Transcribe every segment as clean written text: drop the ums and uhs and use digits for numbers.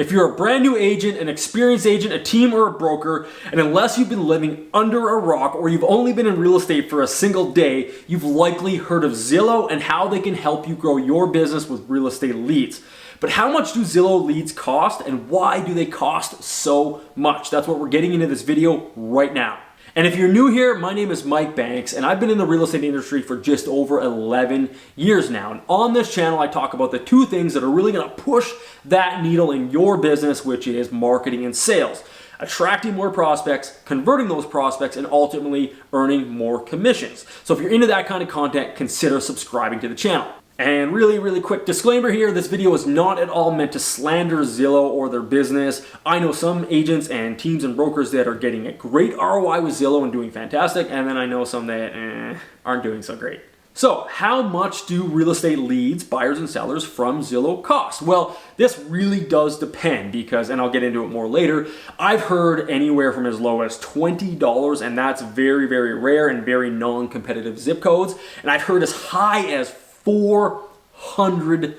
If you're a brand new agent, an experienced agent, a team, or a broker, and unless you've been living under a rock or you've only been in real estate for a single day, you've likely heard of Zillow and how they can help you grow your business with real estate leads. But how much do Zillow leads cost, and why do they cost so much? That's what we're getting into this video right now. And if you're new here, my name is Mike Banks, and I've been in the real estate industry for just over 11 years now. And on this channel, I talk about the two things that are really gonna push that needle in your business, which is marketing and sales. Attracting more prospects, converting those prospects, and ultimately earning more commissions. So if you're into that kind of content, consider subscribing to the channel. And really quick disclaimer here, this video is not at all meant to slander Zillow or their business. I know some agents and teams and brokers that are getting a great ROI with Zillow and doing fantastic, and then I know some that aren't doing so great. So how much do real estate leads, buyers and sellers from Zillow cost? Well, this really does depend because, and I'll get into it more later, I've heard anywhere from as low as $20, and that's very rare and very non-competitive zip codes. And I've heard as high as $400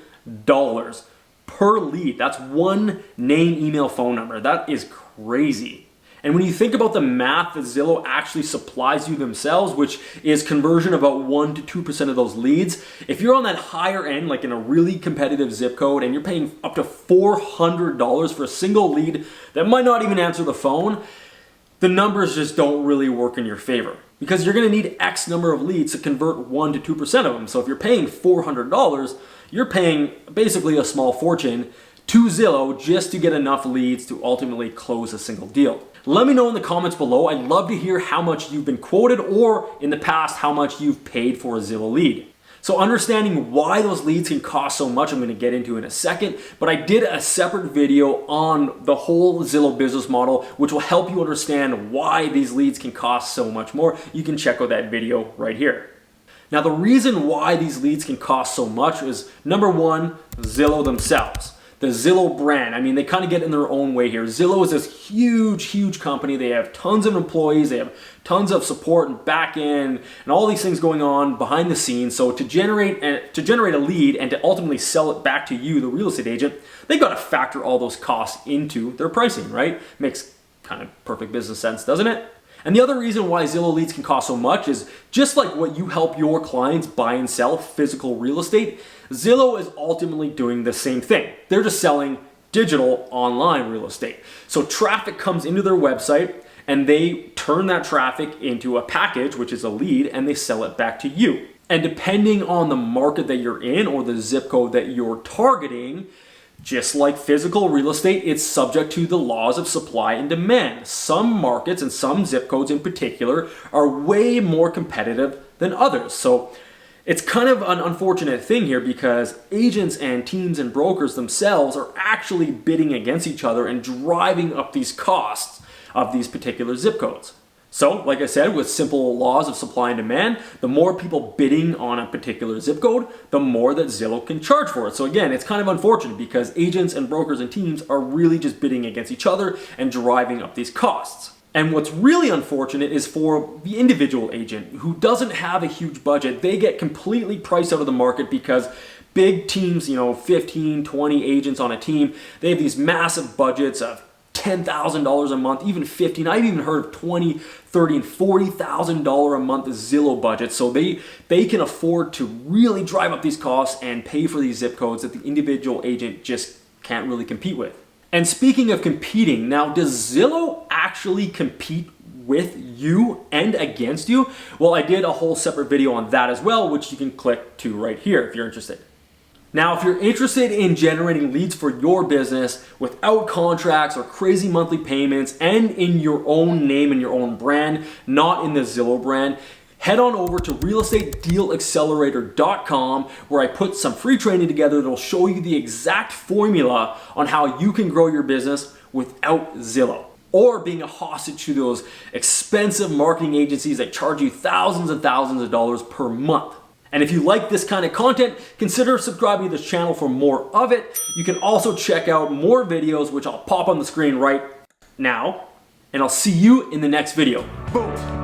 per lead. That's one name, email, phone number. That is crazy. And when you think about the math that Zillow actually supplies you themselves, which is conversion about 1 to 2% of those leads, if you're on that higher end, like in a really competitive zip code, and you're paying up to $400 for a single lead that might not even answer the phone, the numbers just don't really work in your favor. Because you're gonna need X number of leads to convert 1 to 2% of them. So if you're paying $400, you're paying basically a small fortune to Zillow just to get enough leads to ultimately close a single deal. Let me know in the comments below. I'd love to hear how much you've been quoted, or in the past, how much you've paid for a Zillow lead. So understanding why those leads can cost so much, I'm gonna get into in a second, but I did a separate video on the whole Zillow business model, which will help you understand why these leads can cost so much more. You can check out that video right here. Now, the reason why these leads can cost so much is, number one, Zillow themselves. The Zillow brand, I mean, they kind of get in their own way here. Zillow is this huge company. They have tons of employees. They have tons of support and back end and all these things going on behind the scenes. So to generate a lead and to ultimately sell it back to you, the real estate agent, they got to factor all those costs into their pricing, right? Makes kind of perfect business sense, doesn't it? And the other reason why Zillow leads can cost so much is just like what you help your clients buy and sell physical real estate, Zillow is ultimately doing the same thing. They're just selling digital online real estate. So traffic comes into their website and they turn that traffic into a package, which is a lead, and they sell it back to you. And depending on the market that you're in or the zip code that you're targeting, just like physical real estate, it's subject to the laws of supply and demand. Some markets and some zip codes in particular are way more competitive than others. So it's kind of an unfortunate thing here because agents and teams and brokers themselves are actually bidding against each other and driving up these costs of these particular zip codes. So, like I said, with simple laws of supply and demand, the more people bidding on a particular zip code, the more that Zillow can charge for it. So again, it's kind of unfortunate because agents and brokers and teams are really just bidding against each other and driving up these costs. And what's really unfortunate is for the individual agent who doesn't have a huge budget, they get completely priced out of the market because big teams, 15, 20 agents on a team, they have these massive budgets of $10,000 a month, even $15,000. I've even heard of $20,000, $30,000, and $40,000 a month Zillow budget. So they can afford to really drive up these costs and pay for these zip codes that the individual agent just can't really compete with. And speaking of competing, now does Zillow actually compete with you and against you? Well, I did a whole separate video on that as well, which you can click to right here if you're interested. Now, if you're interested in generating leads for your business without contracts or crazy monthly payments and in your own name and your own brand, not in the Zillow brand, head on over to realestatedealaccelerator.com where I put some free training together that will show you the exact formula on how you can grow your business without Zillow or being a hostage to those expensive marketing agencies that charge you thousands and thousands of dollars per month. And if you like this kind of content, consider subscribing to this channel for more of it. You can also check out more videos, which I'll pop on the screen right now. And I'll see you in the next video. Boom.